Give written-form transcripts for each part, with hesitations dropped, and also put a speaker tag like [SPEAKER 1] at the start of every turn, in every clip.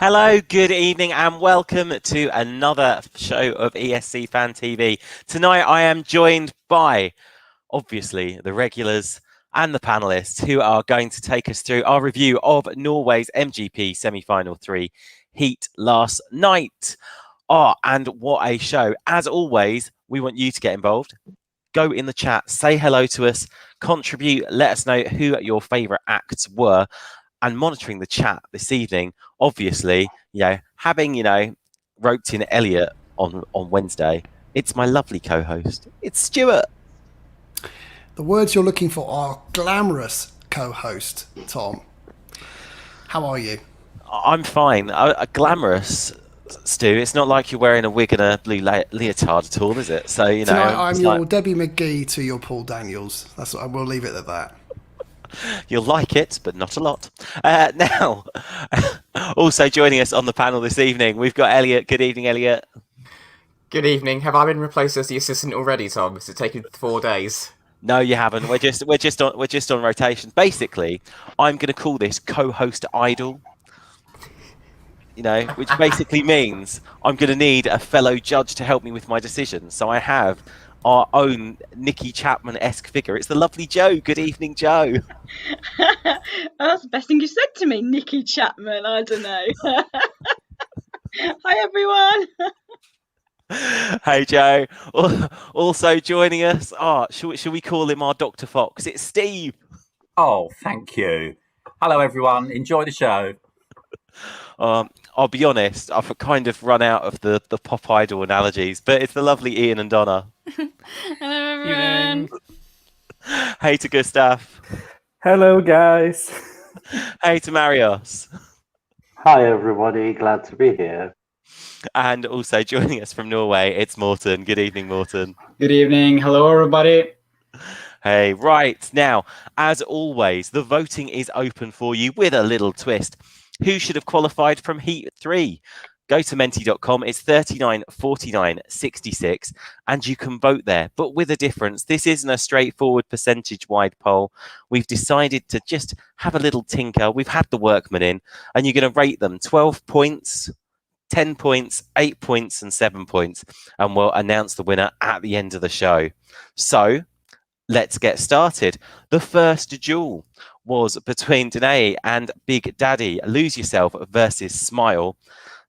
[SPEAKER 1] Hello, good evening, and welcome to another show of ESC Fan TV. Tonight, I am joined by, obviously, the regulars and the panelists who are going to take us through our review of Norway's MGP semi-final 3 heat last night. Oh, and what a show. As always, we want you to get involved. Go in the chat, say hello to us, contribute, let us know who your favourite acts were. And monitoring the chat this evening, obviously, having, roped in Elliot on Wednesday, it's my lovely co-host. It's Stuart.
[SPEAKER 2] The words you're looking for are glamorous co-host, Tom. How are you?
[SPEAKER 1] I'm fine. Glamorous, Stu. It's not like you're wearing a wig and a blue leotard at all, is it? So,
[SPEAKER 2] Tonight I'm your Debbie McGee to your Paul Daniels. That's what I will leave it at that.
[SPEAKER 1] You'll like it, but not a lot. Now, also joining us on the panel this evening, we've got Elliot. Good evening, Elliot.
[SPEAKER 3] Good evening. Have I been replaced as the assistant already, Tom? Has it taken 4 days?
[SPEAKER 1] No, you haven't. We're just on rotation. Basically, I'm going to call this co-host idol. Which basically means I'm going to need a fellow judge to help me with my decisions. So I have our own Nikki Chapman-esque figure. It's the lovely Joe. Good evening, Joe.
[SPEAKER 4] That's the best thing you said to me, Nikki Chapman. I don't know. Hi, everyone.
[SPEAKER 1] Hey, Joe. Also joining us, shall we call him our Dr. Fox? It's Steve.
[SPEAKER 5] Oh, thank you. Hello, everyone. Enjoy the show.
[SPEAKER 1] I'll be honest, I've kind of run out of the pop idol analogies, but it's the lovely Ian and Donna.
[SPEAKER 4] Hello, everyone.
[SPEAKER 1] Hey to Gustav.
[SPEAKER 6] Hello, guys.
[SPEAKER 1] Hey to Marios.
[SPEAKER 6] Hi, everybody. Glad to be here.
[SPEAKER 1] And also joining us from Norway, it's Morten. Good evening, Morten.
[SPEAKER 7] Good evening. Hello, everybody.
[SPEAKER 1] Hey, right. Now, as always, the voting is open for you with a little twist. Who should have qualified from Heat 3? Go to menti.com. It's 39, 49, 66, and you can vote there. But with a difference, this isn't a straightforward percentage-wide poll. We've decided to just have a little tinker. We've had the workmen in, and you're going to rate them 12 points, 10 points, 8 points, and 7 points, and we'll announce the winner at the end of the show. So let's get started. The first duel was between Denae and Big Daddy, Lose Yourself versus Smile.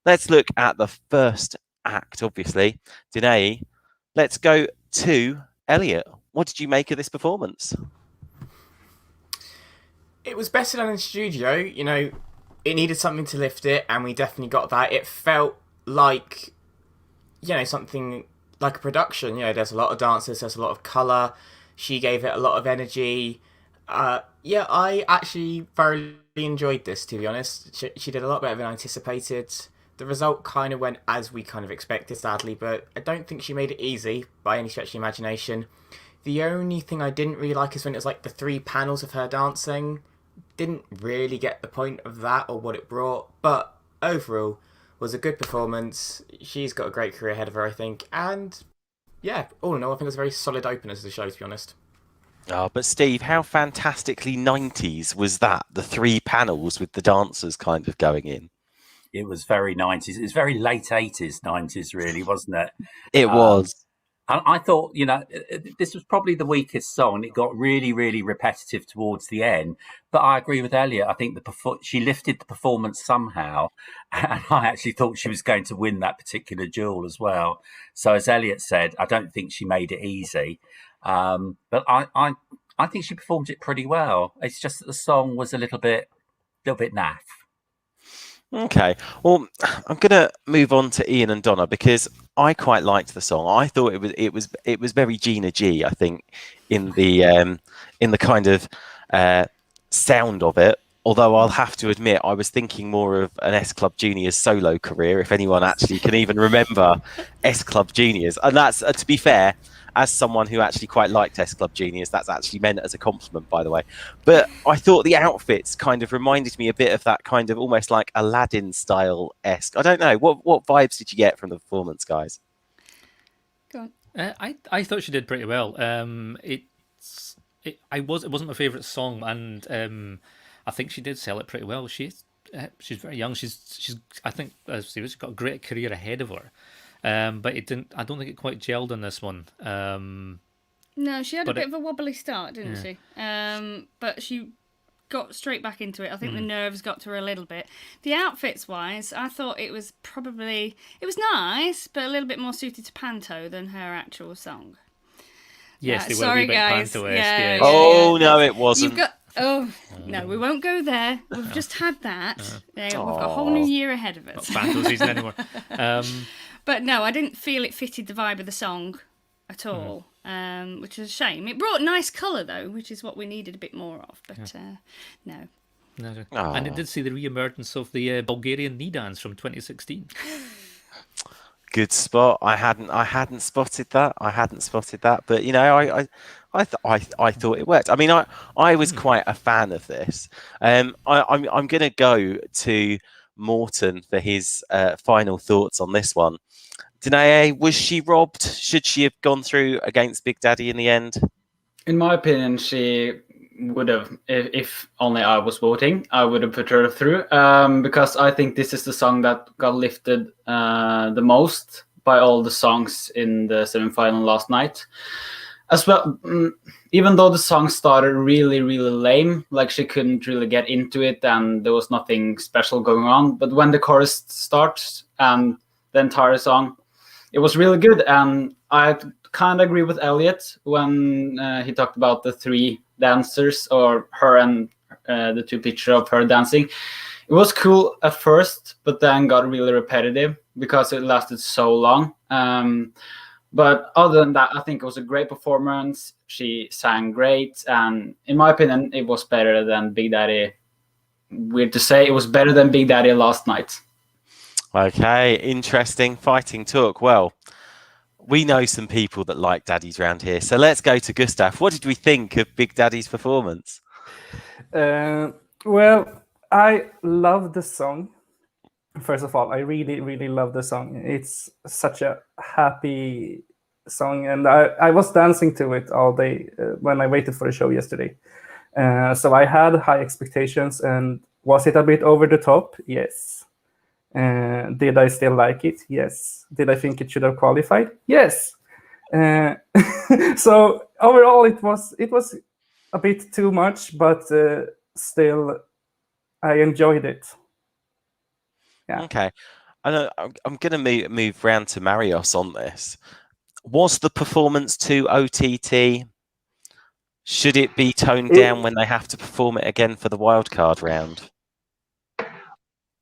[SPEAKER 1] Let's look at the first act, obviously. Denae, let's go to Elliot. What did you make of this performance?
[SPEAKER 3] It was better than in studio. It needed something to lift it, and we definitely got that. It felt like, something like a production. There's a lot of dancers, there's a lot of colour. She gave it a lot of energy. I actually thoroughly enjoyed this, to be honest. She did a lot better than I anticipated. The result kind of went as we kind of expected, sadly, but I don't think she made it easy by any stretch of the imagination. The only thing I didn't really like is when it was like the 3 panels of her dancing. Didn't really get the point of that or what it brought, but overall was a good performance. She's got a great career ahead of her, I think, and yeah, all in all, I think it was a very solid opener to the show, to be honest.
[SPEAKER 1] Oh, but Steve, how fantastically 90s was that? The 3 panels with the dancers kind of going in.
[SPEAKER 5] It was very 90s. It was very late 80s, 90s, really, wasn't it?
[SPEAKER 1] It was.
[SPEAKER 5] I thought, this was probably the weakest song. It got really, really repetitive towards the end. But I agree with Elliot. I think she lifted the performance somehow. And I actually thought she was going to win that particular duel as well. So as Elliot said, I don't think she made it easy. But I think she performed it pretty well. It's just that the song was a little bit naff.
[SPEAKER 1] Okay, well, I'm gonna move on to Ian and Donna because I quite liked the song. I thought it was very Gina G. I think in the kind of sound of it. Although I'll have to admit, I was thinking more of an S Club Juniors solo career. If anyone actually can even remember S Club Juniors, and that's to be fair, as someone who actually quite liked S Club Juniors, that's actually meant as a compliment, by the way. But I thought the outfits kind of reminded me a bit of that kind of almost like Aladdin style-esque. I don't know. What vibes did you get from the performance, guys?
[SPEAKER 4] Go on.
[SPEAKER 8] I thought she did pretty well. It wasn't my favourite song, and I think she did sell it pretty well. she's very young. She's I think she's got a great career ahead of her. But it didn't. I don't think it quite gelled on this one.
[SPEAKER 9] No, she had a bit of a wobbly start, didn't she? But she got straight back into it. I think the nerves got to her a little bit. The outfits wise, I thought it was nice, but a little bit more suited to panto than her actual song.
[SPEAKER 8] Yes, they were a
[SPEAKER 9] sorry
[SPEAKER 8] wee bit
[SPEAKER 9] guys.
[SPEAKER 8] panto-esque,
[SPEAKER 9] Yeah,
[SPEAKER 8] yes.
[SPEAKER 1] Oh no, it wasn't.
[SPEAKER 9] You've got no, we won't go there. We've just had that. We've got a whole new year ahead of us.
[SPEAKER 8] Not panto season anymore.
[SPEAKER 9] But no, I didn't feel it fitted the vibe of the song at all, which is a shame. It brought nice colour though, which is what we needed a bit more of. But no.
[SPEAKER 8] And it did see the re-emergence of the Bulgarian knee dance from 2016.
[SPEAKER 1] Good spot. I hadn't spotted that. But I thought it worked. I mean, I was quite a fan of this. I'm going to go to Morton for his final thoughts on this one. Denae, was she robbed? Should she have gone through against Big Daddy in the end?
[SPEAKER 7] In my opinion, she would have, if only I was voting, I would have put her through, because I think this is the song that got lifted the most by all the songs in the semi-final last night. As well, even though the song started really, really lame, like she couldn't really get into it and there was nothing special going on. But when the chorus starts and the entire song, it was really good. And I kind of agree with Elliot when he talked about the three dancers, or her and the two pictures of her dancing. It was cool at first, but then got really repetitive because it lasted so long. But other than that, I think it was a great performance. She sang great. And in my opinion, it was better than Big Daddy. Weird to say, it was better than Big Daddy last night.
[SPEAKER 1] Okay, interesting fighting talk. Well, we know some people that like daddies around here. So let's go to Gustav. What did we think of Big Daddy's performance?
[SPEAKER 6] Well, I love the song. First of all, I really, really love the song. It's such a happy song, and I was dancing to it all day when I waited for the show yesterday. So I had high expectations, and was it a bit over the top? Yes. Did I still like it? Yes. Did I think it should have qualified? Yes. So overall, it was a bit too much, but still, I enjoyed it. Yeah.
[SPEAKER 1] Okay. I'm going to move round to Marios on this. Was the performance too OTT? Should it be toned down when they have to perform it again for the wildcard round?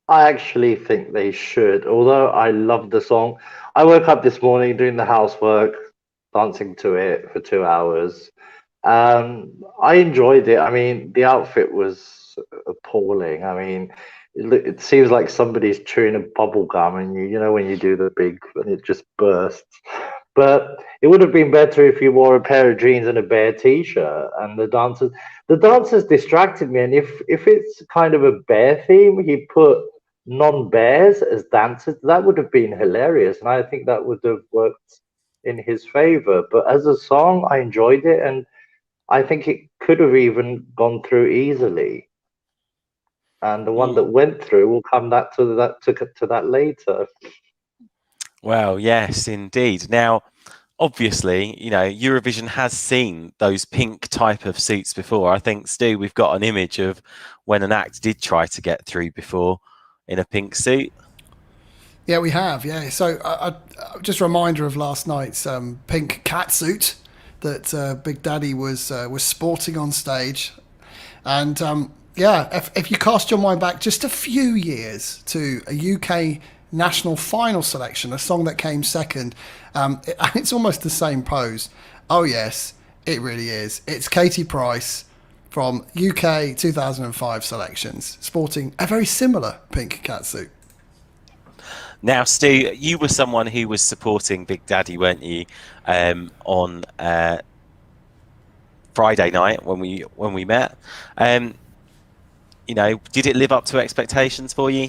[SPEAKER 6] I actually think they should. Although I love the song, I woke up this morning doing the housework, dancing to it for 2 hours. I enjoyed it. I mean, the outfit was appalling. I mean, it seems like somebody's chewing a bubble gum, and you know when you do the big and it just bursts. But it would have been better if you wore a pair of jeans and a bear t-shirt. And the dancers distracted me. And if it's kind of a bear theme, he put non-bears as dancers. That would have been hilarious, and I think that would have worked in his favor. But as a song, I enjoyed it, and I think it could have even gone through easily. And the one that went through, we'll come back to that later.
[SPEAKER 1] Well, yes, indeed. Now, obviously, you know, Eurovision has seen those pink type of suits before. I think, Stu, we've got an image of when an act did try to get through before in a pink suit.
[SPEAKER 2] Yeah, we have. Yeah. So just a reminder of last night's pink cat suit that Big Daddy was sporting on stage. And yeah, if you cast your mind back just a few years to a UK national final selection, a song that came second, it's almost the same pose. Oh yes, it really is. It's Katie Price from UK 2005 selections, sporting a very similar pink catsuit.
[SPEAKER 1] Now, Stu, you were someone who was supporting Big Daddy, weren't you, on Friday night when we met? You know, did it live up to expectations for you?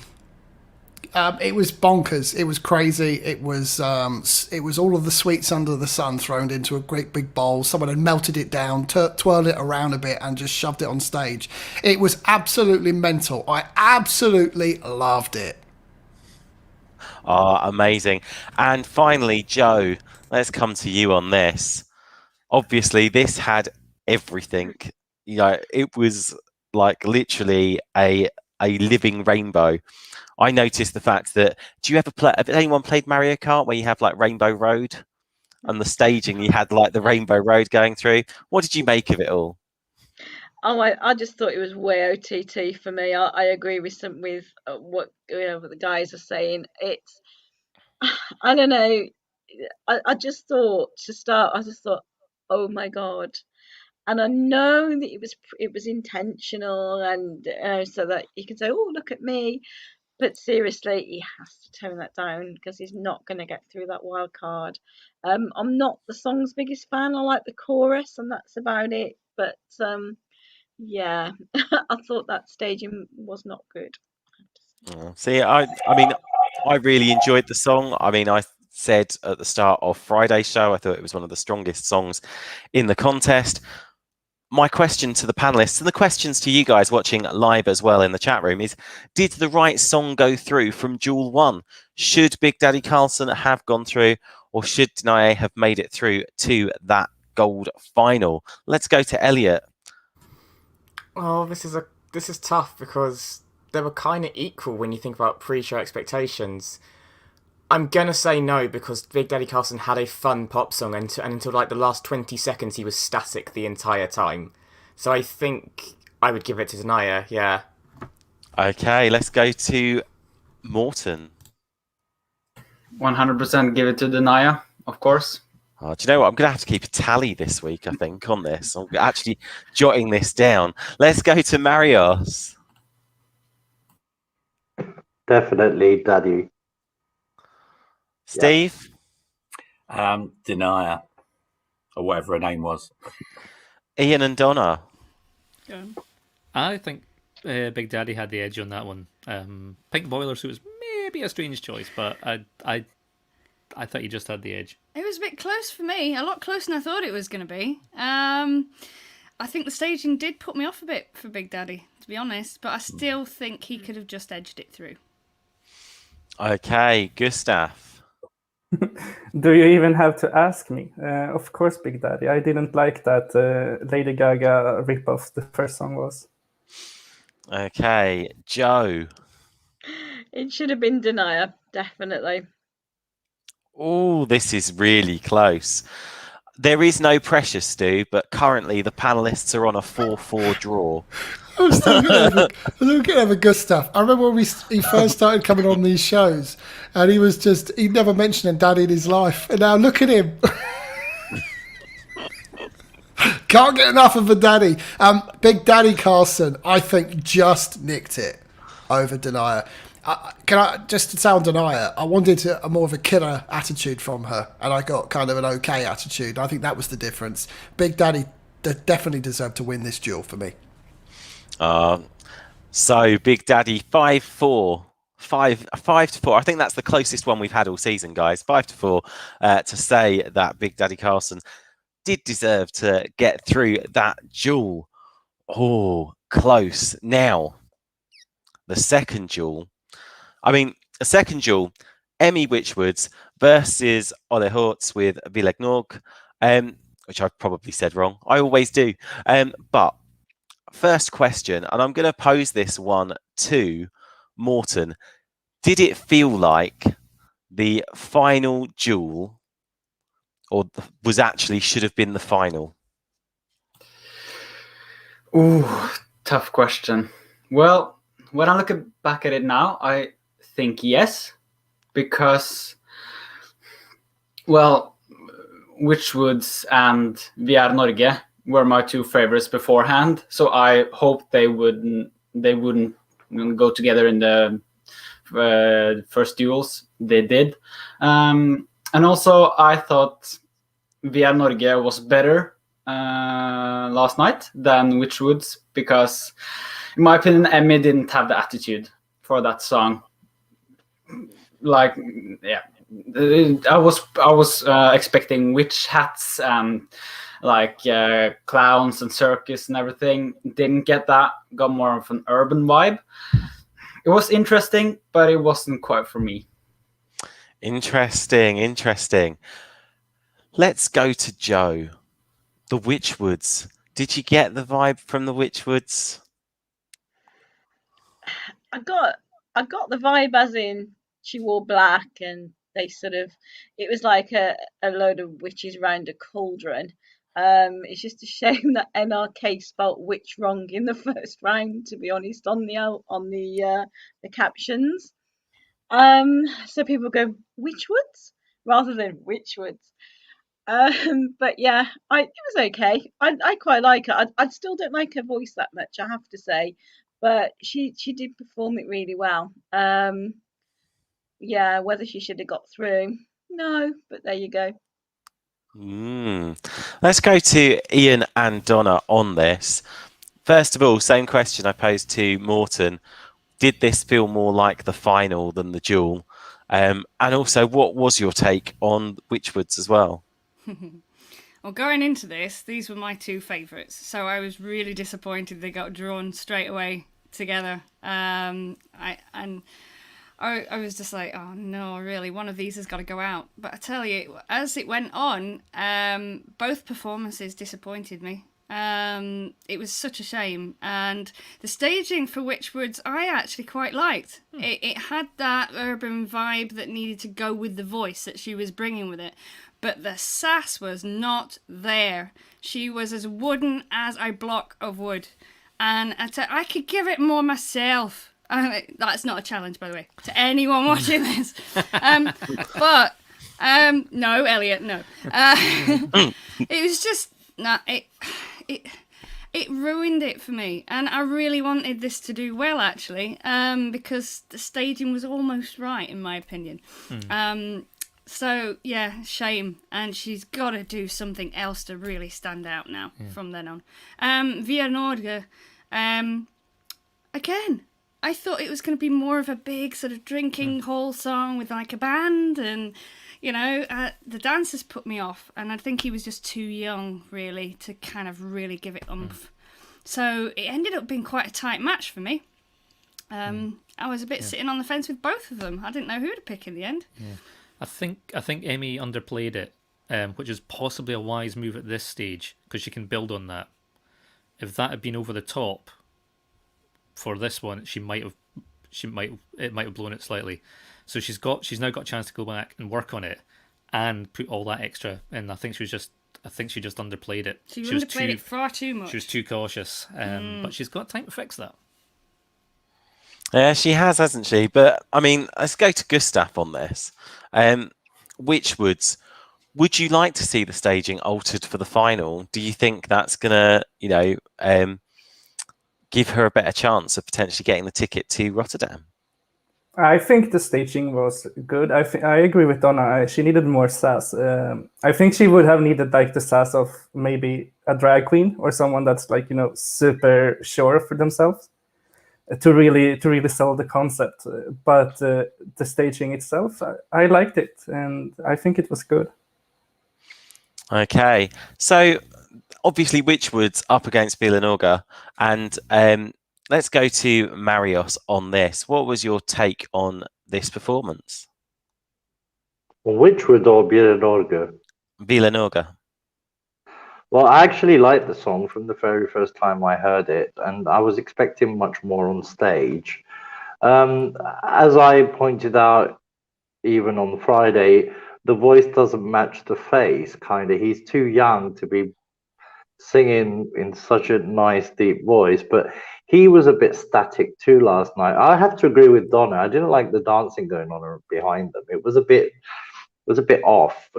[SPEAKER 2] It was bonkers. It was crazy. It was all of the sweets under the sun thrown into a great big bowl. Someone had melted it down, twirled it around a bit, and just shoved it on stage. It was absolutely mental. I absolutely loved it.
[SPEAKER 1] Amazing. And finally, Joe, let's come to you on this. Obviously, this had everything. You know, it was like literally a living rainbow. I noticed the fact that, have anyone played Mario Kart where you have like Rainbow Road and the staging, you had like the Rainbow Road going through? What did you make of it all?
[SPEAKER 4] Oh, I just thought it was way OTT for me. I agree with what the guys are saying. It's I don't know. I just thought to start. I just thought, oh my god. And I know that it was intentional, and so that you can say, oh, look at me. But seriously, he has to tone that down because he's not going to get through that wild card. I'm not the song's biggest fan. I like the chorus, and that's about it. But yeah, I thought that staging was not good.
[SPEAKER 1] See, I mean, I really enjoyed the song. I mean, I said at the start of Friday's show, I thought it was one of the strongest songs in the contest. My question to the panelists and the questions to you guys watching live as well in the chat room is, did the right song go through from Duel 1? Should Big Daddy Carlson have gone through, or should Denae have made it through to that gold final? Let's go to Elliot.
[SPEAKER 3] Oh, this is tough because they were kind of equal when you think about pre-show expectations. I'm gonna say no because Big Daddy Carlson had a fun pop song, and until like the last 20 seconds he was static the entire time. So I think I would give it to Denae, yeah.
[SPEAKER 1] Okay, let's go to Morten.
[SPEAKER 7] 100% give it to Denae, of course.
[SPEAKER 1] Oh, do you know what? I'm going to have to keep a tally this week, I think, on this. I'm actually jotting this down. Let's go to Marios.
[SPEAKER 6] Definitely Daddy.
[SPEAKER 1] Steve?
[SPEAKER 5] Denae, or whatever her name was.
[SPEAKER 1] Ian and Donna?
[SPEAKER 8] I think Big Daddy had the edge on that one. Pink Boiler Suit was maybe a strange choice, but I thought he just had the edge.
[SPEAKER 9] It was a bit close for me, a lot closer than I thought it was going to be. I think the staging did put me off a bit for Big Daddy, to be honest, but I still think he could have just edged it through.
[SPEAKER 1] Okay, Gustav.
[SPEAKER 10] Do you even have to ask me? Of course, Big Daddy. I didn't like that Lady Gaga ripoff the first song was.
[SPEAKER 1] Okay, Joe.
[SPEAKER 4] It should have been Denae, definitely.
[SPEAKER 1] Oh, this is really close. There is no pressure, Stu, but currently the panelists are on a 4-4 draw.
[SPEAKER 2] I was going to have a Gustav. I remember when he first started coming on these shows, and he'd never mentioned a daddy in his life. And now look at him. Can't get enough of a daddy. Big Daddy Carlson, I think, just nicked it over Denae. Can I just to sound Denae? I wanted a more of a killer attitude from her, and I got kind of an okay attitude. I think that was the difference. Big Daddy definitely deserved to win this duel for me.
[SPEAKER 1] So Big Daddy 5-4, 5-4. I think that's the closest one we've had all season, guys. 5-4 to say that Big Daddy Carlson did deserve to get through that duel. Oh, close. Now, the second duel. A second duel, Emmy Witch Woods versus Ole Hortz with Villegnog, which I've probably said wrong. I always do. But first question, and I'm going to pose this one to Morten. Did it feel like the final duel, or was actually should have been the final?
[SPEAKER 7] Ooh, tough question. Well, when I look back at it now, I think yes, because, well, Witch Woods and VR Norge were my two favorites beforehand, so I hoped they wouldn't go together in the first duels. They did, and also I thought VR Norge was better last night than Witch Woods because, in my opinion, Emmy didn't have the attitude for that song. like, yeah, I was expecting witch hats and like clowns and circus and everything. Didn't get that. Got more of an urban vibe. It was interesting, but it wasn't quite for me.
[SPEAKER 1] Interesting. Let's go to Joe. The Witch Woods. Did you get the vibe from the Witch Woods?
[SPEAKER 4] I got the vibe as in she wore black and they sort of, it was like a load of witches round a cauldron. It's just a shame that NRK spelt witch wrong in the first round, to be honest, on the captions. So people go Witch Woods rather than Witch Woods. But yeah, it was okay. I quite like her. I still don't like her voice that much, I have to say, but she did perform it really well. Yeah, whether she should have got through, no, but there you go.
[SPEAKER 1] Let's go to Ian and Donna on this. First of all, same question I posed to Morton. Did this feel more like the final than the duel? And also, what was your take on Witchwoods as well?
[SPEAKER 9] Well, going into this, these were my two favourites, so I was really disappointed they got drawn straight away together. I was just like, oh no, really, one of these has got to go out. But I tell you, as it went on, both performances disappointed me. It was such a shame. And the staging for Witchwoods, I actually quite liked. It had that urban vibe that needed to go with the voice that she was bringing with it. But the sass was not there. She was as wooden as a block of wood. And I could give it more myself. That's not a challenge, by the way, to anyone watching this. But no, Elliot, no. It was just it ruined it for me, and I really wanted this to do well, actually, because the staging was almost right, in my opinion. So yeah, shame, and she's got to do something else to really stand out now from then on. Via Norge, again, I thought it was going to be more of a big sort of drinking hall song with like a band, and the dancers put me off, and I think he was just too young really to kind of really give it oomph. So it ended up being quite a tight match for me. I was a bit sitting on the fence with both of them. I didn't know who to pick in the end.
[SPEAKER 8] I think Emmy underplayed it, which is possibly a wise move at this stage because she can build on that. If that had been over the top for this one, it might have blown it slightly. So she's now got a chance to go back and work on it and put all that extra in. I think she just underplayed it.
[SPEAKER 9] She underplayed it far too much.
[SPEAKER 8] She was too cautious, but she's got time to fix that.
[SPEAKER 1] Yeah, she has, hasn't she? But I mean, let's go to Gustav on this. Witchwoods, would you like to see the staging altered for the final? Do you think that's gonna, give her a better chance of potentially getting the ticket to Rotterdam?
[SPEAKER 10] I think the staging was good. I agree with Donna. She needed more sass. I think she would have needed like the sass of maybe a drag queen or someone that's like super sure for themselves to really sell the concept. But the staging itself, I liked it, and I think it was good.
[SPEAKER 1] Okay, so obviously Witchwoods up against Villanorga, and let's go to Marios on this. What was your take on this performance?
[SPEAKER 6] Witchwood or Villanorga?
[SPEAKER 1] Villanorga.
[SPEAKER 6] Well, I actually liked the song from the very first time I heard it, and I was expecting much more on stage. As I pointed out, even on Friday, the voice doesn't match the face, kind of. He's too young to be singing in such a nice, deep voice, but he was a bit static too last night. I have to agree with Donna. I didn't like the dancing going on behind them. It was a bit off.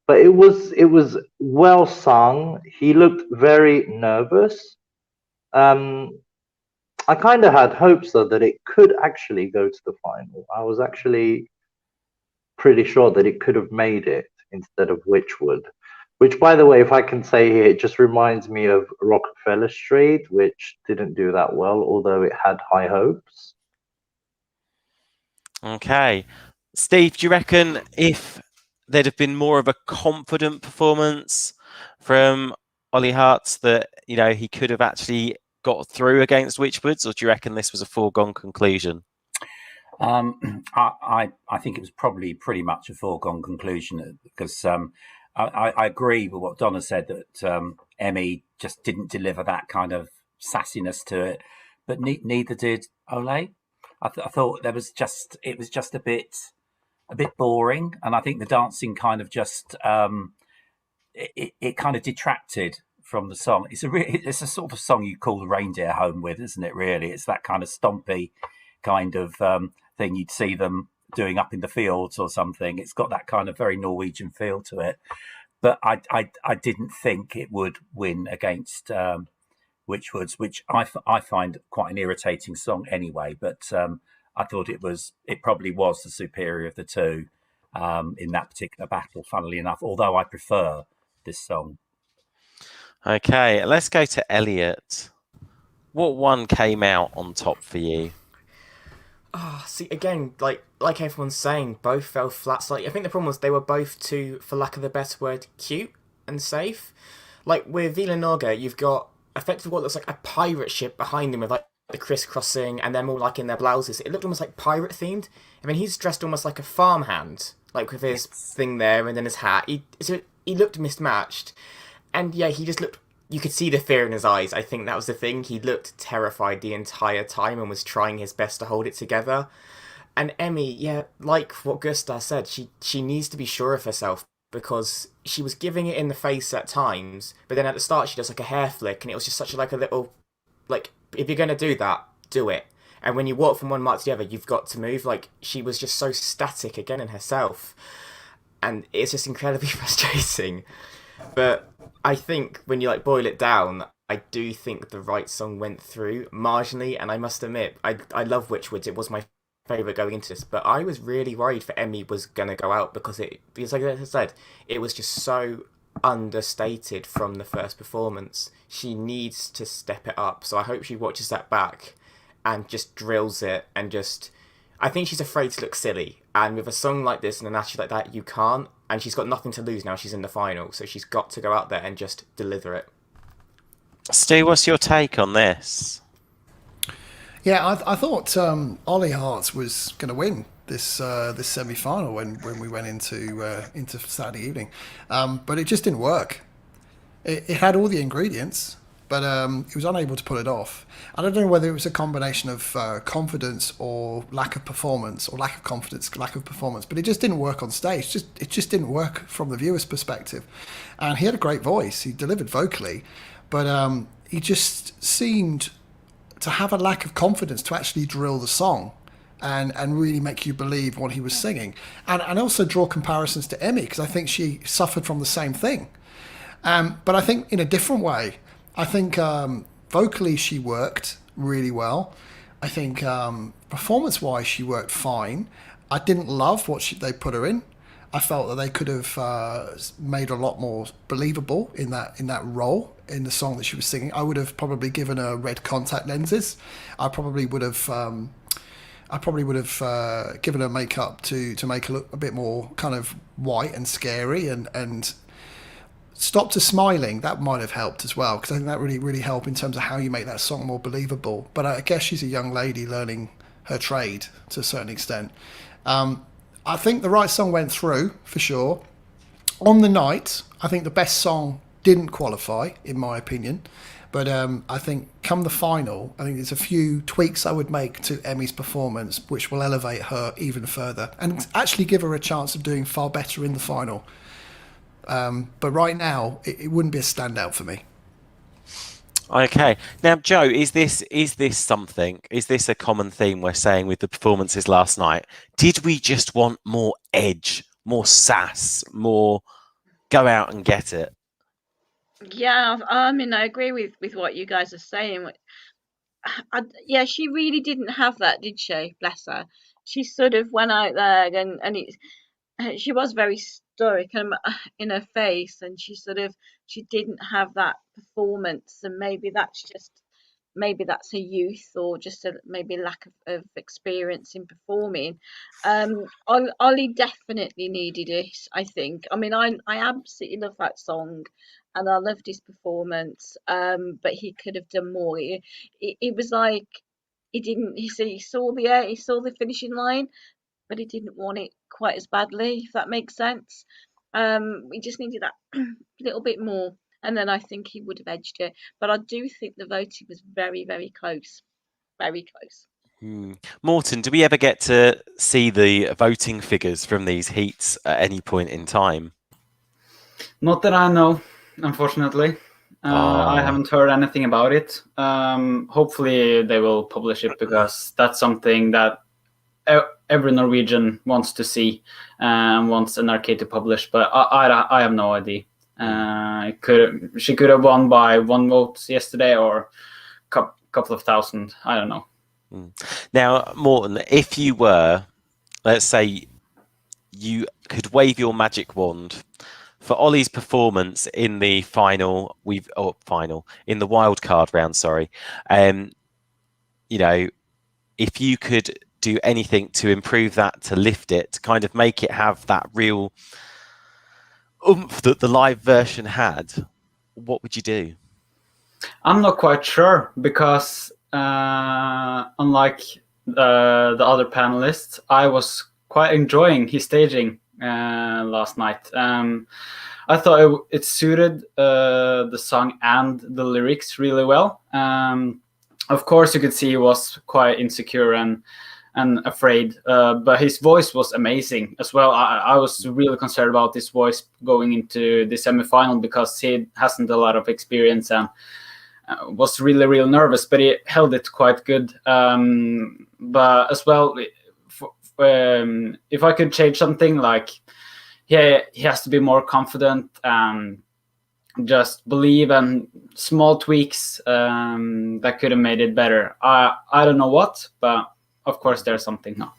[SPEAKER 6] But it was well sung. He looked very nervous. I kind of had hopes though that it could actually go to the final. I was actually pretty sure that it could have made it instead of Witchwood. Which, by the way, if I can say here, it just reminds me of Rockefeller Street, which didn't do that well, although it had high hopes.
[SPEAKER 1] Okay. Steve, do you reckon if there'd have been more of a confident performance from Ollie Hart's that, he could have actually got through against Witch Woods, or do you reckon this was a foregone conclusion?
[SPEAKER 5] I think it was probably pretty much a foregone conclusion because I agree with what Donna said that Emmy just didn't deliver that kind of sassiness to it, but neither did Ole. I thought it was just a bit boring, and I think the dancing kind of just it kind of detracted from the song. It's a sort of song you call the reindeer home with, isn't it? Really, it's that kind of stompy kind of thing you'd see them doing up in the fields or something. It's got that kind of very Norwegian feel to it. But I didn't think it would win against Witch Woods, which I find quite an irritating song anyway. But I thought it probably was the superior of the two in that particular battle, funnily enough, although I prefer this song.
[SPEAKER 1] Okay, let's go to Elliot. What one came out on top for you?
[SPEAKER 3] See, again, like everyone's saying, both fell flat slightly. I think the problem was they were both too, for lack of a better word, cute and safe. Like with Vila Norge, you've got effectively what looks like a pirate ship behind them with like the crisscrossing, and them all like in their blouses. It looked almost like pirate themed. I mean, he's dressed almost like a farmhand, like with his thing there and then his hat. He looked mismatched, and yeah, he just looked. You could see the fear in his eyes. I think that was the thing. He looked terrified the entire time and was trying his best to hold it together. And Emmy, yeah, like what Gustav said, she needs to be sure of herself because she was giving it in the face at times, but then at the start she does like a hair flick, and it was just such a little, like, if you're going to do that, do it. And when you walk from one mark to the other, you've got to move. Like, she was just so static again in herself. And it's just incredibly frustrating. But I think when you boil it down, I do think the right song went through marginally, and I must admit, I love Witch Woods. It was my favourite going into this, but I was really worried for Emmy was gonna go out because like I said, it was just so understated from the first performance. She needs to step it up, so I hope she watches that back and just drills it and just. I think she's afraid to look silly, and with a song like this and an attitude like that, you can't. And she's got nothing to lose now. She's in the final, so she's got to go out there and just deliver it.
[SPEAKER 1] Stu, what's your take on this?
[SPEAKER 2] Yeah, I thought Ollie Hart was going to win this semi-final when we went into Saturday evening, but it just didn't work. It had all the ingredients, but he was unable to pull it off. I don't know whether it was a combination of confidence or lack of performance, or lack of confidence, lack of performance, but it just didn't work on stage. It just didn't work from the viewer's perspective. And he had a great voice. He delivered vocally, but he just seemed to have a lack of confidence to actually drill the song and really make you believe what he was singing. And also draw comparisons to Emmy, because I think she suffered from the same thing. But I think in a different way. I think vocally she worked really well. I think performance-wise she worked fine. I didn't love what they put her in. I felt that they could have made her a lot more believable in that role in the song that she was singing. I would have probably given her red contact lenses. I probably would have given her makeup to make her look a bit more kind of white and scary and stopped her smiling. That might have helped as well, because I think that really helped in terms of how you make that song more believable. But I guess she's a young lady learning her trade to a certain extent. I think the right song went through for sure. On the night, I think the best song didn't qualify, in my opinion. But I think come the final, I think there's a few tweaks I would make to Emmy's performance, which will elevate her even further and actually give her a chance of doing far better in the final. But right now, it wouldn't be a standout for me.
[SPEAKER 1] Okay. Now, Joe, is this something? Is this a common theme we're saying with the performances last night? Did we just want more edge, more sass, more go out and get it?
[SPEAKER 4] Yeah, I mean, I agree with what you guys are saying. Yeah, she really didn't have that, did she? Bless her. She sort of went out there she was very stoic in her face, and she didn't have that performance, and maybe that's just maybe that's her youth or just a maybe lack of experience in performing. Ollie definitely needed it, I think. I mean, I absolutely love that song, and I loved his performance. But he could have done more. It was like he didn't. He saw the finishing line, but he didn't want it quite as badly, if that makes sense. We just needed that little bit more, and then I think he would have edged it. But I do think the voting was very, very close. Very close.
[SPEAKER 1] Morton, do we ever get to see the voting figures from these heats at any point in time?
[SPEAKER 7] Not that I know, unfortunately. I haven't heard anything about it. Hopefully they will publish it, because that's something that every Norwegian wants to see and wants an arcade to publish. But I have no idea. She could have won by 1 vote yesterday, or a couple of thousand. I don't know.
[SPEAKER 1] Now, Morton, if you were, let's say, you could wave your magic wand for Ollie's performance in the in the wild card round, sorry. You know, if you could do anything to improve that, to lift it, to kind of make it have that real oomph that the live version had, what would you do?
[SPEAKER 7] I'm not quite sure, because unlike the other panelists, I was quite enjoying his staging last night. I thought it suited the song and the lyrics really well. Of course, you could see he was quite insecure and afraid, but his voice was amazing as well. I was really concerned about his voice going into the semi-final, because he hasn't a lot of experience and was really, really nervous, but he held it quite good. But as well, if I could change something, like he has to be more confident and just believe, and small tweaks that could have made it better. I don't know what, but of course there's something now.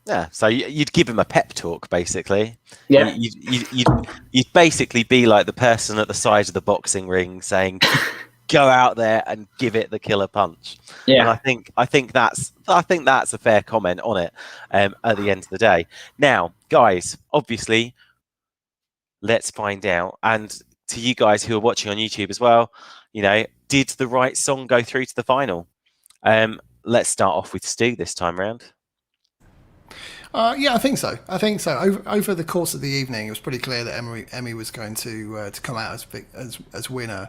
[SPEAKER 1] Yeah, so you'd give him a pep talk, basically.
[SPEAKER 7] Yeah,
[SPEAKER 1] you'd basically be like the person at the side of the boxing ring saying, "Go out there and give it the killer punch."
[SPEAKER 7] yeah.
[SPEAKER 1] And I think that's a fair comment on it. At the end of the day, now, guys, obviously, let's find out. And to you guys who are watching on YouTube as well, you know, did the right song go through to the final? Let's start off with Stu this time round.
[SPEAKER 2] Yeah, I think so. Over the course of the evening, it was pretty clear that Emmy was going to come out as winner,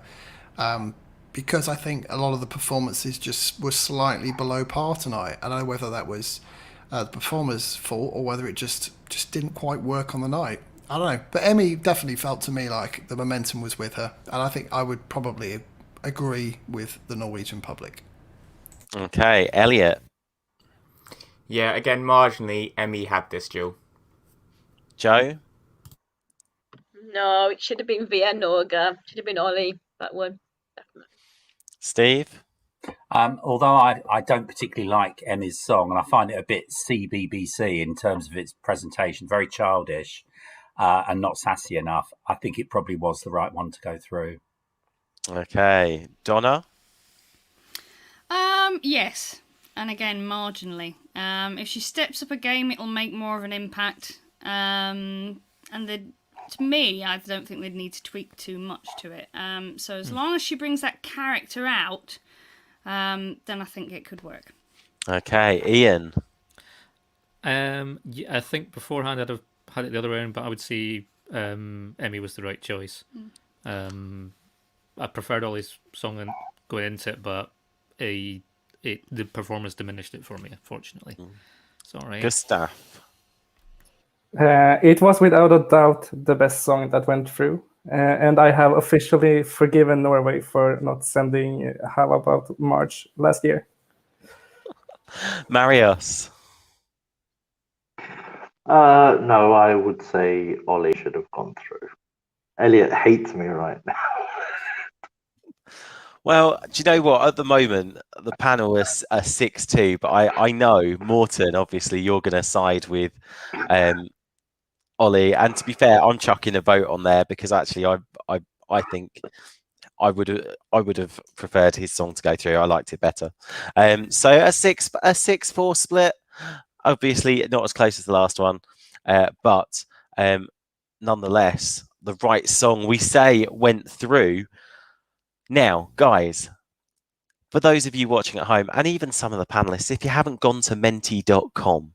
[SPEAKER 2] because I think a lot of the performances just were slightly below par tonight. I don't know whether that was the performer's fault or whether it just didn't quite work on the night. I don't know, but Emmy definitely felt to me like the momentum was with her, and I think I would probably agree with the Norwegian public.
[SPEAKER 1] Okay, Elliot.
[SPEAKER 3] Yeah, again, marginally, Emmy had this duel.
[SPEAKER 1] Joe?
[SPEAKER 4] No, it should have been Via Norga. Should have been Ollie, that one. Definitely.
[SPEAKER 1] Steve?
[SPEAKER 5] Although I don't particularly like Emmy's song, and I find it a bit CBBC in terms of its presentation, very childish and not sassy enough, I think it probably was the right one to go through. Okay. Donna?
[SPEAKER 9] Yes. And again, marginally. If she steps up a game, it'll make more of an impact. To me, I don't think they'd need to tweak too much to it. So as long as she brings that character out, then I think it could work.
[SPEAKER 1] Okay, Ian.
[SPEAKER 8] Yeah, I think beforehand I'd have had it the other way around, but I would say Emmy was the right choice. I preferred Ollie's song and going into it, but the performance diminished it for me, unfortunately. Sorry.
[SPEAKER 1] Gustav.
[SPEAKER 10] It was without a doubt the best song that went through. And I have officially forgiven Norway for not sending How About March last year.
[SPEAKER 1] Marius.
[SPEAKER 6] No, I would say Ollie should have gone through. Elliot hates me right now.
[SPEAKER 1] Well, do you know what? At the moment, the panel is a 6-2, but I know, Morton, obviously, you're going to side with Ollie. And to be fair, I'm chucking a vote on there because actually I think I would have preferred his song to go through. I liked it better. So a 6-4 split. Obviously not as close as the last one, but nonetheless, the right song we say went through. Now, guys, for those of you watching at home, and even some of the panelists, if you haven't gone to menti.com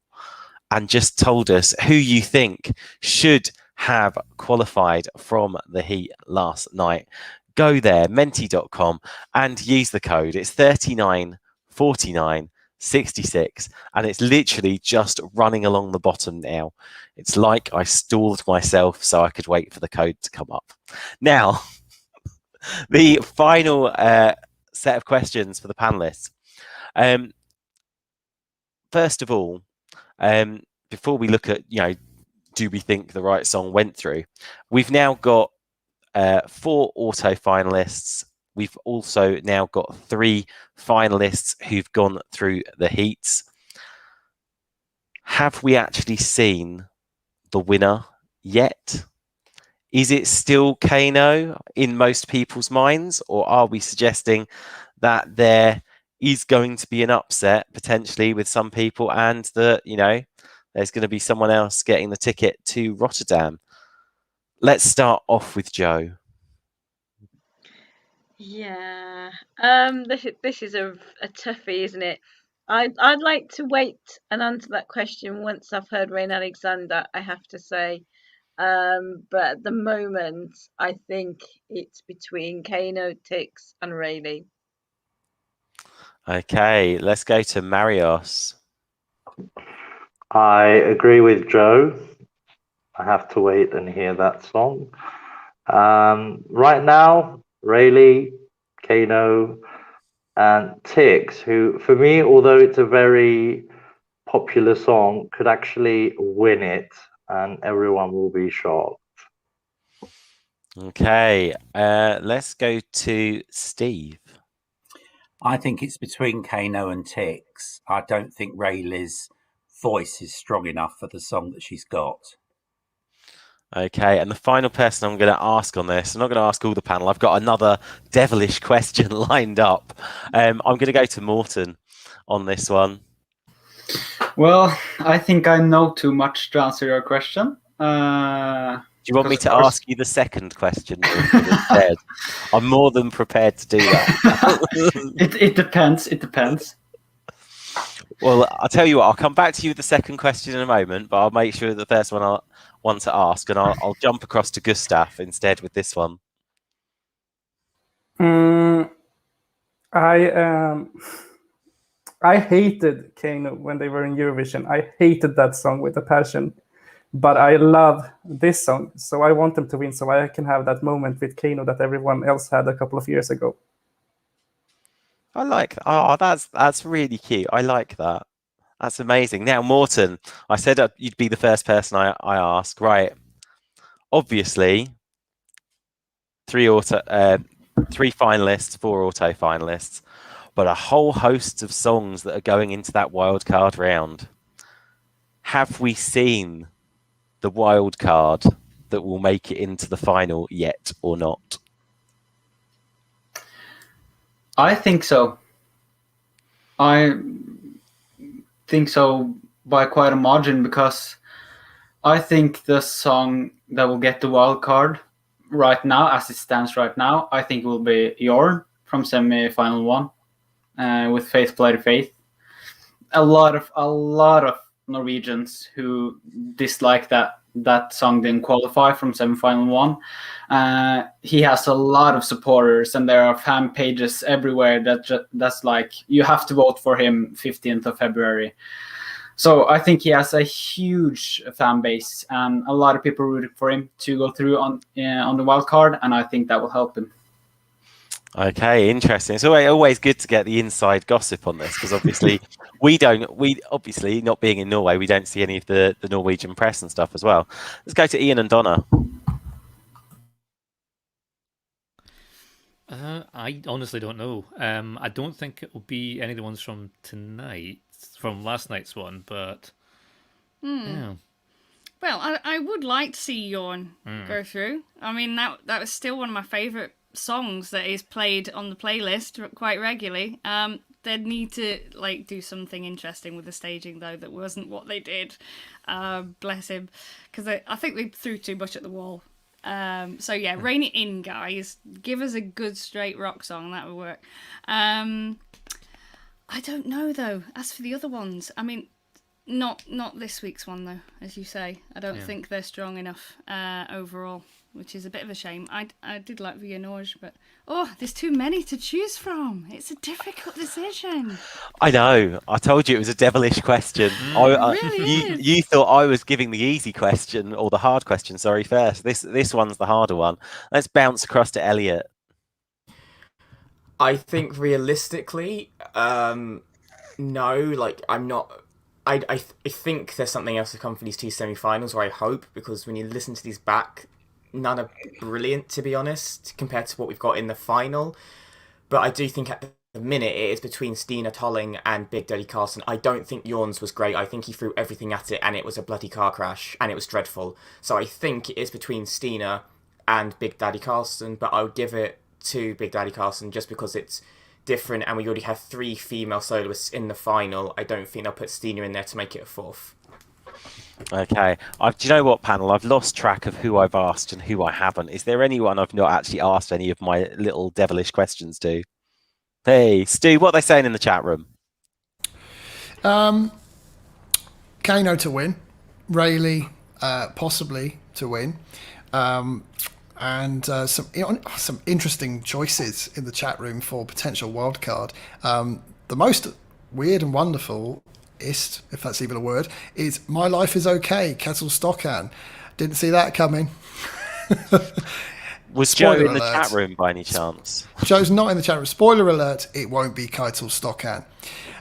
[SPEAKER 1] and just told us who you think should have qualified from the heat last night, go there, menti.com, and use the code. It's 394966, and it's literally just running along the bottom now. It's like I stalled myself so I could wait for the code to come up. Now, the final set of questions for the panelists. First of all, before we look at, do we think the right song went through? We've now got 4 auto finalists. We've also now got 3 finalists who've gone through the heats. Have we actually seen the winner yet? Is it still Kano in most people's minds, or are we suggesting that there is going to be an upset potentially with some people, and that, there's going to be someone else getting the ticket to Rotterdam? Let's start off with Joe.
[SPEAKER 4] Yeah, this is a toughie, isn't it? I'd like to wait and answer that question once I've heard Rain Alexander, I have to say. But at the moment, I think it's between Kano, Tix, and Rayleigh.
[SPEAKER 1] Okay, let's go to Marios.
[SPEAKER 6] I agree with Joe. I have to wait and hear that song. Right now, Rayleigh, Kano, and Tix, who, for me, although it's a very popular song, could actually win it, and everyone will be shocked.
[SPEAKER 1] Okay, let's go to Steve.
[SPEAKER 5] I think it's between Kano and Tix. I don't think Rayleigh's voice is strong enough for the song that she's got.
[SPEAKER 1] Okay, and the final person I'm going to ask on this, I'm not going to ask all the panel. I've got another devilish question lined up. I'm going to go to Morten on this one.
[SPEAKER 7] Well, I think I know too much to answer your question.
[SPEAKER 1] Do you want me to ask you the second question instead? I'm more than prepared to do that.
[SPEAKER 7] It depends. It depends.
[SPEAKER 1] Well, I'll tell you what, I'll come back to you with the second question in a moment, but I'll make sure the first one I want to ask, and I'll jump across to Gustav instead with this one.
[SPEAKER 10] I hated Kano when they were in Eurovision. I hated that song with a passion. But I love this song, so I want them to win, so I can have that moment with Kano that everyone else had a couple of years ago.
[SPEAKER 1] I like that. Oh, that's really cute. I like that. That's amazing. Now, Morten, I said you'd be the first person I ask. Right. Obviously, 3 finalists, 4 auto finalists, but a whole host of songs that are going into that wildcard round. Have we seen the wild card that will make it into the final yet or not?
[SPEAKER 7] I think so. I think so by quite a margin, because I think the song that will get the wild card right now, as it stands right now, I think it will be Jorn from semi-final 1 with Faith Bloody Faith. A lot of Norwegians who dislike that song didn't qualify from semi-final 1. He has a lot of supporters, and there are fan pages everywhere that's like, you have to vote for him 15th of February. So I think he has a huge fan base, and a lot of people rooting for him to go through on the wild card, and I think that will help him.
[SPEAKER 1] Okay, interesting. It's always good to get the inside gossip on this, because obviously we obviously, not being in Norway, we don't see any of the Norwegian press and stuff as well. Let's go to Ian and Donna.
[SPEAKER 8] I honestly don't know. I don't think it will be any of the ones from last night's one, but yeah.
[SPEAKER 9] Well, I would like to see Jorn go through. I mean, that was still one of my favourite songs that is played on the playlist quite regularly. They need to do something interesting with the staging, though. That wasn't what they did. Bless him, because I think they threw too much at the wall. So yeah, rein it in, guys. Give us a good straight rock song, that would work. I don't know though. As for the other ones, I mean, not this week's one though, as you say. I don't think they're strong enough overall, which is a bit of a shame. I did like Via Norge, but there's too many to choose from. It's a difficult decision.
[SPEAKER 1] I know. I told you it was a devilish question. You thought I was giving the easy question, or the hard question, sorry, first. This one's the harder one. Let's bounce across to Elliot.
[SPEAKER 3] I think realistically, no. I'm not. I think there's something else to come for these two semi-finals, or I hope, because when you listen to these back, none are brilliant, to be honest, compared to what we've got in the final. But I do think at the minute it is between Stina Tolling and Big Daddy Carson. I don't think Jorn's was great. I think he threw everything at it and it was a bloody car crash and it was dreadful. So I think it is between Stina and Big Daddy Carson, but I would give it to Big Daddy Carson just because it's different and we already have 3 female soloists in the final. I don't think they'll put Stina in there to make it a 4th.
[SPEAKER 1] Okay. Do you know what, panel? I've lost track of who I've asked and who I haven't. Is there anyone I've not actually asked any of my little devilish questions to? Hey, Stu, what are they saying in the chat room?
[SPEAKER 2] Kano to win. Rayleigh possibly to win. And some interesting choices in the chat room for potential wildcard. The most weird and wonderful, if that's even a word, is My Life Is Okay, Kjetil Stokkan. Didn't see that coming.
[SPEAKER 1] Was Joe in the chat room by any chance?
[SPEAKER 2] Joe's not in the chat room. Spoiler alert, it won't be Kjetil Stokkan.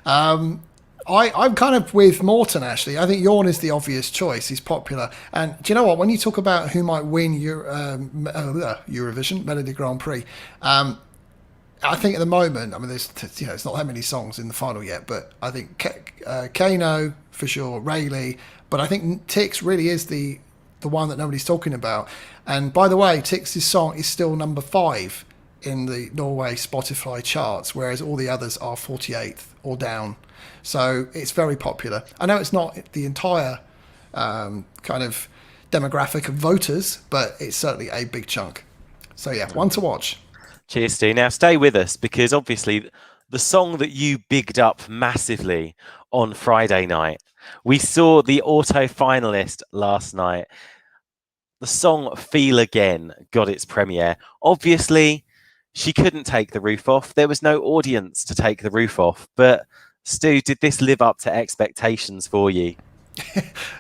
[SPEAKER 2] I'm kind of with Morton, actually. I think Jorn is the obvious choice. He's popular. And do you know what? When you talk about who might win Eurovision, Melodi Grand Prix, I think at the moment, I mean, there's it's not that many songs in the final yet, but I think Kano, for sure, Rayleigh, but I think Tix really is the one that nobody's talking about. And by the way, Tix's song is still number 5 in the Norway Spotify charts, whereas all the others are 48th or down. So it's very popular. I know it's not the entire kind of demographic of voters, but it's certainly a big chunk. So yeah, one to watch.
[SPEAKER 1] Cheers, Stu. Now stay with us, because obviously the song that you bigged up massively on Friday night, we saw the auto-finalist last night. The song Feel Again got its premiere. Obviously, she couldn't take the roof off. There was no audience to take the roof off. But Stu, did this live up to expectations for you?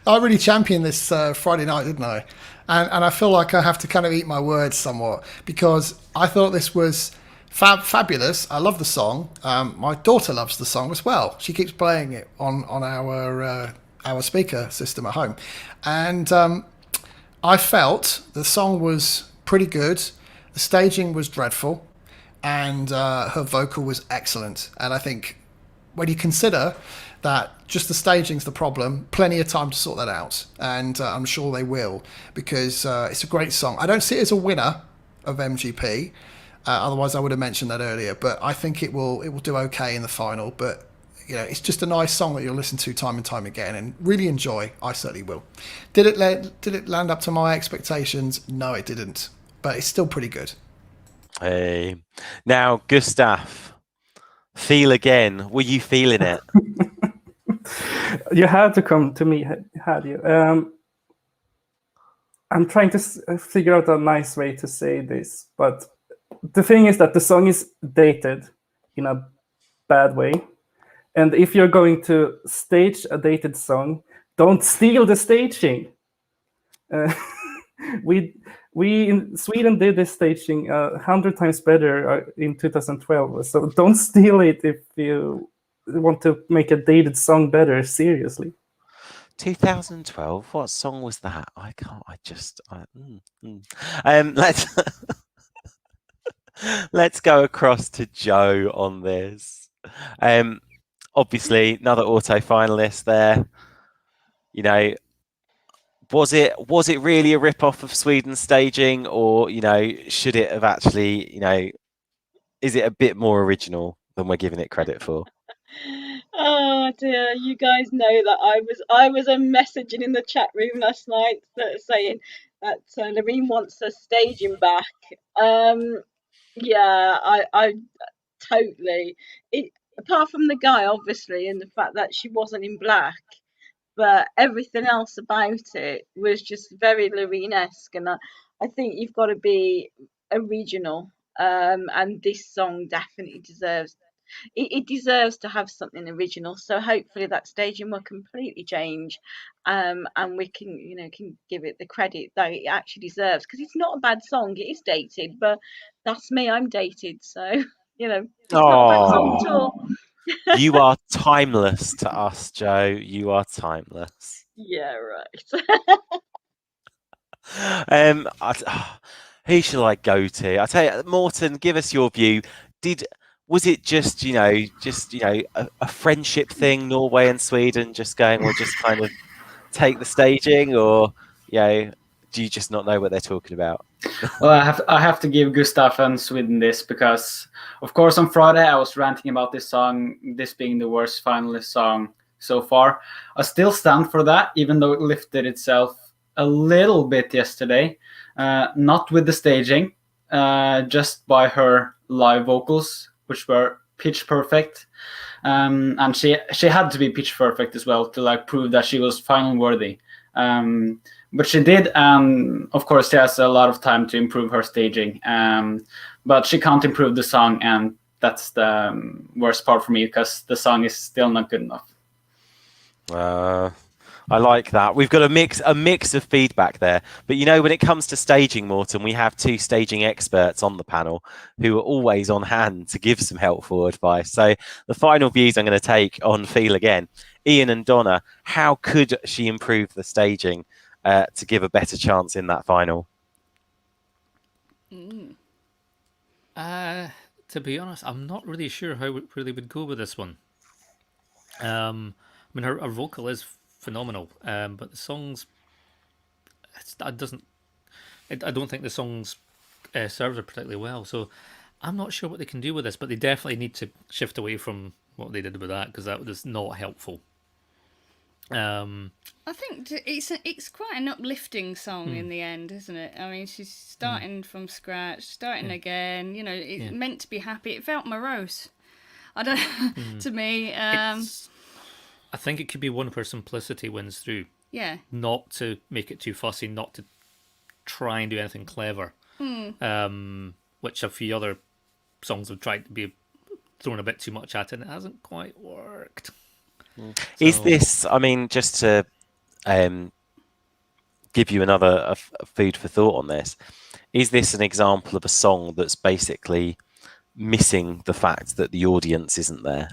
[SPEAKER 2] I really championed this Friday night, didn't I? And I feel like I have to kind of eat my words somewhat, because I thought this was fabulous. I love the song. My daughter loves the song as well. She keeps playing it on our speaker system at home. And I felt the song was pretty good. The staging was dreadful. And her vocal was excellent. And I think when you consider that just the staging's the problem, plenty of time to sort that out, and I'm sure they will, because it's a great song. I don't see it as a winner of MGP, otherwise I would have mentioned that earlier, but I think it will do okay in the final. But it's just a nice song that you'll listen to time and time again and really enjoy. I certainly will. Did it land up to my expectations? No, it didn't, but it's still pretty good.
[SPEAKER 1] Hey, now Gustav, Feel Again. Were you feeling it?
[SPEAKER 10] You had to come to me, had you? I'm trying to figure out a nice way to say this, but the thing is that the song is dated in a bad way. And if you're going to stage a dated song, don't steal the staging. We in Sweden did this staging 100 times better in 2012. So don't steal it if you want to make a dated song better, seriously.
[SPEAKER 1] 2012, what song was that? Let's go across to Joe on this. Obviously another auto finalist there. Was it really a rip-off of Sweden's staging, or should it have actually, is it a bit more original than we're giving it credit for?
[SPEAKER 4] Oh dear, you guys know that I was messaging in the chat room last night saying that Loreen wants her staging back. Yeah, I totally. Apart from the guy, obviously, and the fact that she wasn't in black, but everything else about it was just very Loreen-esque, and I think you've got to be original. And this song definitely deserves it deserves to have something original. So hopefully that staging will completely change, and we can give it the credit that it actually deserves, because it's not a bad song. It is dated, but that's me. I'm dated, so it's not a bad song at all.
[SPEAKER 1] You are timeless to us, Joe. You are timeless.
[SPEAKER 4] Yeah, right.
[SPEAKER 1] Who shall I go to? I tell you, Morton, give us your view. Was it just a friendship thing, Norway and Sweden just going, we'll just kind of take the staging, or do you just not know what they're talking about?
[SPEAKER 7] Well, I have to give Gustav and Sweden this, because of course on Friday I was ranting about this song, this being the worst finalist song so far. I still stand for that, even though it lifted itself a little bit yesterday. Not with the staging, just by her live vocals, which were pitch perfect. And she had to be pitch perfect as well to prove that she was final worthy. But she did, and of course she has a lot of time to improve her staging. But she can't improve the song, and that's the worst part for me, because the song is still not good enough.
[SPEAKER 1] I like that. We've got a mix of feedback there. But when it comes to staging, Morton, we have two staging experts on the panel who are always on hand to give some helpful advice. So the final views I'm going to take on Feel Again. Ian and Donna, how could she improve the staging to give a better chance in that final?
[SPEAKER 8] To be honest, I'm not really sure how it really would go with this one. I mean, her vocal is phenomenal, but the songs, I don't think the songs serves her particularly well. So I'm not sure what they can do with this, but they definitely need to shift away from what they did with that, because that was not helpful.
[SPEAKER 9] I think it's quite an uplifting song in the end, isn't it? I mean, she's starting from scratch, starting again. It's meant to be happy. It felt morose. I don't. To me,
[SPEAKER 8] I think it could be one where simplicity wins through.
[SPEAKER 9] Yeah.
[SPEAKER 8] Not to make it too fussy, not to try and do anything clever. Which a few other songs have tried to be thrown a bit too much at, and it hasn't quite worked.
[SPEAKER 1] Is this, I mean, just to give you another food for thought on this, is this an example of a song that's basically missing the fact that the audience isn't there,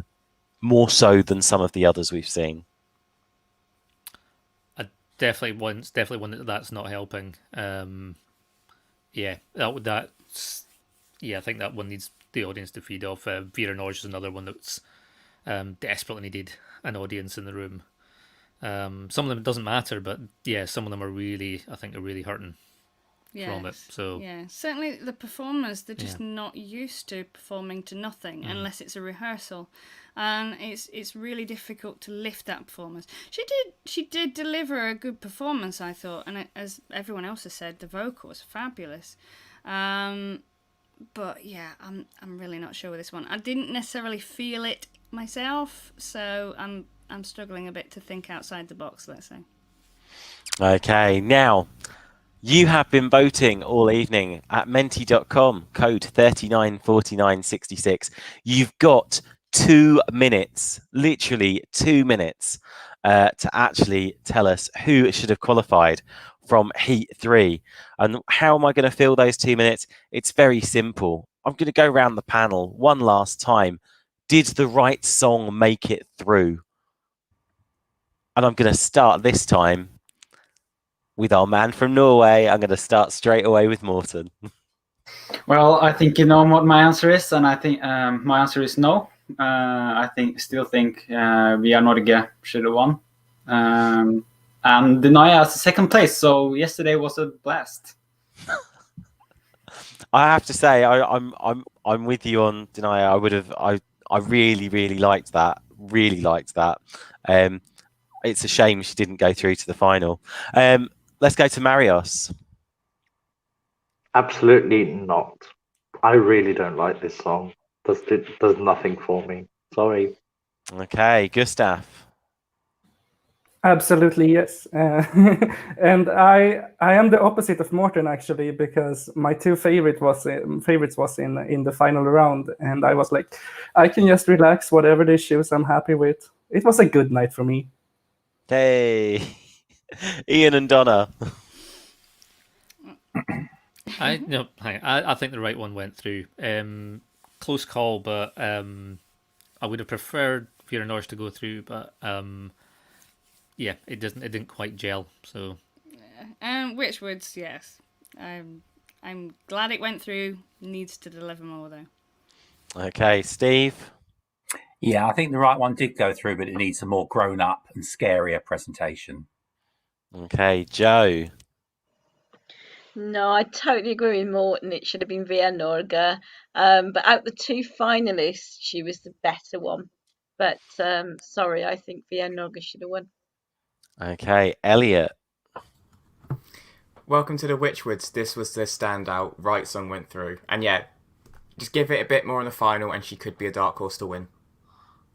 [SPEAKER 1] more so than some of the others we've seen?
[SPEAKER 8] Definitely one that's not helping. I think that one needs the audience to feed off. Vera Norge is another one that's desperately needed an audience in the room. Some of them it doesn't matter, but some of them are really hurting from it. So
[SPEAKER 9] certainly the performers, they're just not used to performing to nothing unless it's a rehearsal, and it's really difficult to lift that performance. She did deliver a good performance, I thought, and as everyone else has said, the vocal was fabulous. But I'm really not sure with this one. I didn't necessarily feel it myself, so I'm struggling a bit to think outside the box, let's say.
[SPEAKER 1] Okay, now you have been voting all evening at menti.com, code 394966. You've got 2 minutes, literally 2 minutes, to actually tell us who should have qualified from Heat 3. And how am I going to fill those 2 minutes? It's very simple. I'm going to go around the panel one last time. Did the right song make it through? And I'm going to start this time with our man from Norway. I'm going to start straight away with Morten.
[SPEAKER 7] Well, I think you know what my answer is, and I think my answer is no. I still think Via Norge should have won. and Denae as second place. So yesterday was a blast.
[SPEAKER 1] I have to say, I'm with you on Denae. I really liked that. Really liked that. It's a shame she didn't go through to the final. Let's go to Marios.
[SPEAKER 6] Absolutely not. I really don't like this song. Does nothing for me. Sorry.
[SPEAKER 1] Okay, Gustav.
[SPEAKER 10] Absolutely, yes. And I am the opposite of Morten, actually, because my two favorites was in the final round, and I was like, I can just relax, whatever they choose, I'm happy with. It was a good night for me.
[SPEAKER 1] Hey, Ian and Donna.
[SPEAKER 8] I think the right one went through. Close call, but I would have preferred Vera Norris to go through, but yeah, it didn't quite gel. So
[SPEAKER 9] Witch Woods, yes. I'm glad it went through. Needs to deliver more though.
[SPEAKER 1] Okay, Steve.
[SPEAKER 5] Yeah, I think the right one did go through, but it needs a more grown up and scarier presentation.
[SPEAKER 1] Okay, Joe.
[SPEAKER 4] No, I totally agree with Morten. It should have been Via Norge. But out the two finalists, she was the better one. But sorry, I think Via Norge should have won.
[SPEAKER 1] Okay, Elliot.
[SPEAKER 3] Welcome to the Witch Woods. This was the standout. Right song went through. And yeah, just give it a bit more in the final and she could be a dark horse to win.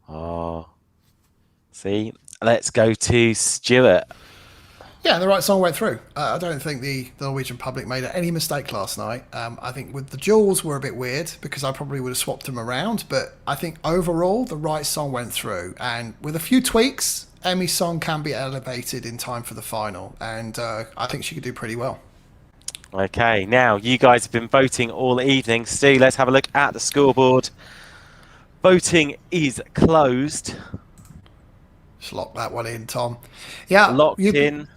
[SPEAKER 1] Oh, see, let's go to Stuart.
[SPEAKER 2] Yeah, the right song went through. I don't think the Norwegian public made any mistake last night. I think with the duels were a bit weird because I probably would have swapped them around. But I think overall, the right song went through. And with a few tweaks, Emmy's song can be elevated in time for the final. And I think she could do pretty well.
[SPEAKER 1] Okay, now you guys have been voting all evening. Stu, let's have a look at the scoreboard. Voting is closed.
[SPEAKER 2] Just lock that one in, Tom. Yeah,
[SPEAKER 1] Locked in.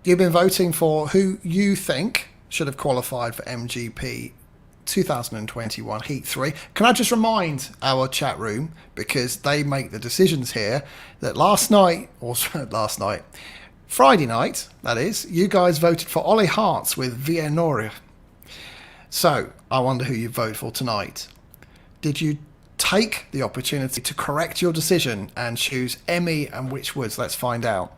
[SPEAKER 2] You've been voting for who you think should have qualified for MGP 2021 Heat 3. Can I just remind our chat room, because they make the decisions here, that Friday night, that is, you guys voted for Ollie Hartz with Via Norge. So, I wonder who you vote for tonight. Did you take the opportunity to correct your decision and choose Emmy and Witch Woods? Let's find out.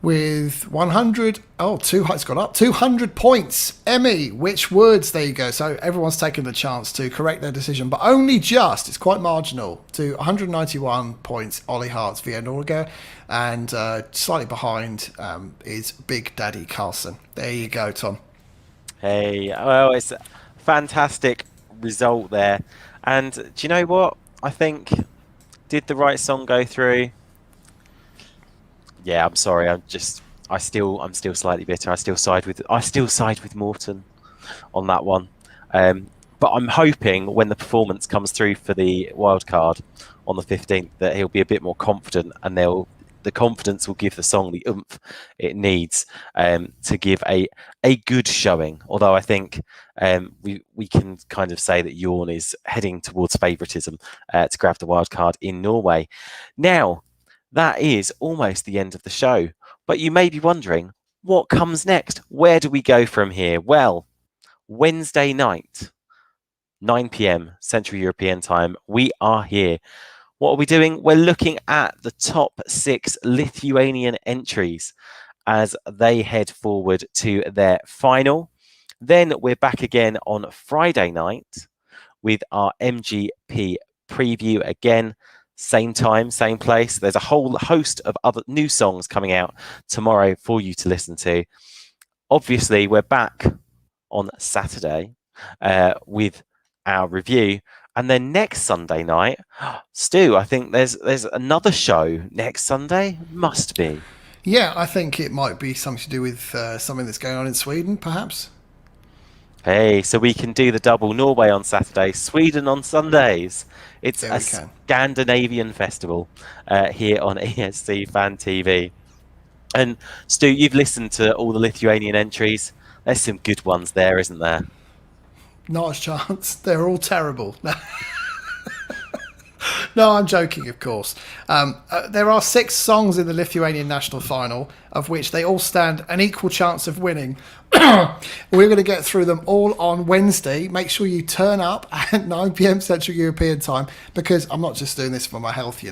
[SPEAKER 2] With 200 points. Emmy, Witch Woods, there you go. So everyone's taken the chance to correct their decision, but only just, it's quite marginal, to 191 points, Ollie Hartz Via Norge, and slightly behind is Big Daddy Carlson. There you go, Tom.
[SPEAKER 1] Hey, well, it's a fantastic result there. And do you know what? I think, did the right song go through? Yeah, I'm sorry. I'm still slightly bitter. I still side with Morten on that one. But I'm hoping when the performance comes through for the wild card on the 15th that he'll be a bit more confident, and the confidence will give the song the oomph it needs to give a good showing. Although I think we can kind of say that Jorn is heading towards favouritism to grab the wild card in Norway. Now, that is almost the end of the show. But you may be wondering, what comes next? Where do we go from here? Well, Wednesday night, 9 p.m. Central European time, we are here. What are we doing? We're looking at the top 6 Lithuanian entries as they head forward to their final. Then we're back again on Friday night with our MGP preview again. Same time, same place. There's a whole host of other new songs coming out tomorrow for you to listen to. Obviously, we're back on Saturday with our review. And then next Sunday night, Stu, I think there's another show next Sunday. Must be.
[SPEAKER 2] Yeah, I think it might be something to do with something that's going on in Sweden, perhaps.
[SPEAKER 1] Hey, so we can do the double. Norway on Saturday, Sweden on Sundays. It's a Scandinavian festival here on ESC Fan TV. And Stu, you've listened to all the Lithuanian entries. There's some good ones there, isn't there?
[SPEAKER 2] Not a chance. They're all terrible. No, I'm joking, of course. There are 6 songs in the Lithuanian national final, of which they all stand an equal chance of winning. We're going to get through them all on Wednesday. Make sure you turn up at 9 p.m. Central European time, because I'm not just doing this for my health,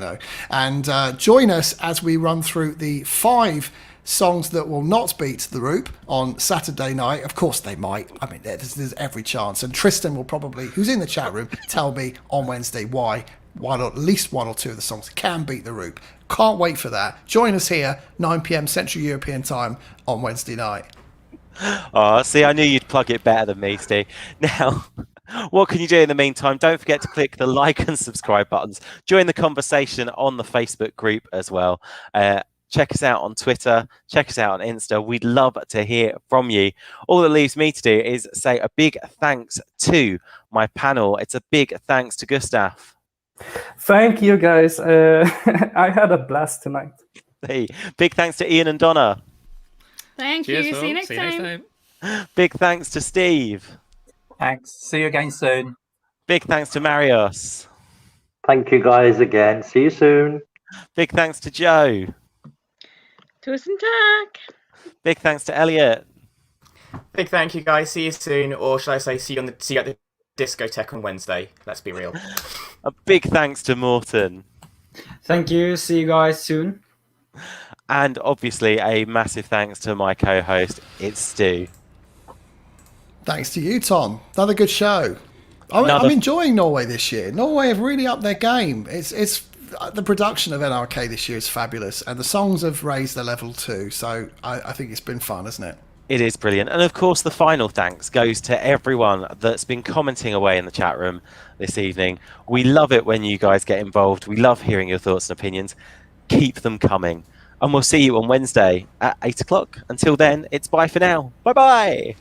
[SPEAKER 2] And join us as we run through the 5 songs that will not beat the Roop on Saturday night. Of course they might. I mean, there's every chance. And Tristan will probably, who's in the chat room, tell me on Wednesday why at least 1 or 2 of the songs can beat the Roop. Can't wait for that. Join us here, 9 p.m. Central European time on Wednesday night.
[SPEAKER 1] Oh, see, I knew you'd plug it better than me, Steve. Now, what can you do in the meantime? Don't forget to click the like and subscribe buttons. Join the conversation on the Facebook group as well. Check us out on Twitter. Check us out on Insta. We'd love to hear from you. All that leaves me to do is say a big thanks to my panel. It's a big thanks to Gustav.
[SPEAKER 10] Thank you, guys. I had a blast tonight.
[SPEAKER 1] Hey, big thanks to Ian and Donna.
[SPEAKER 9] Thank
[SPEAKER 8] Cheers,
[SPEAKER 9] you.
[SPEAKER 8] folks.
[SPEAKER 9] See you next time.
[SPEAKER 1] Big thanks to Steve.
[SPEAKER 5] Thanks. See you again soon.
[SPEAKER 1] Big thanks to Marios.
[SPEAKER 6] Thank you guys again. See you soon.
[SPEAKER 1] Big thanks to Joe.
[SPEAKER 4] Tusen tack.
[SPEAKER 1] Big thanks to Elliot.
[SPEAKER 3] Big thank you, guys. See you soon, or should I say, see you at the discotheque on Wednesday. Let's be real.
[SPEAKER 1] A big thanks to Morton.
[SPEAKER 7] Thank you. See you guys soon.
[SPEAKER 1] And obviously a massive thanks to my co-host, it's Stu.
[SPEAKER 2] Thanks to you, Tom. Another good show. I'm enjoying Norway this year. Norway have really upped their game. It's the production of NRK this year is fabulous, and the songs have raised their level too. So I think it's been fun, isn't it?
[SPEAKER 1] It is brilliant. And of course, the final thanks goes to everyone that's been commenting away in the chat room this evening. We love it when you guys get involved. We love hearing your thoughts and opinions. Keep them coming. And we'll see you on Wednesday at 8 o'clock. Until then, it's bye for now. Bye-bye.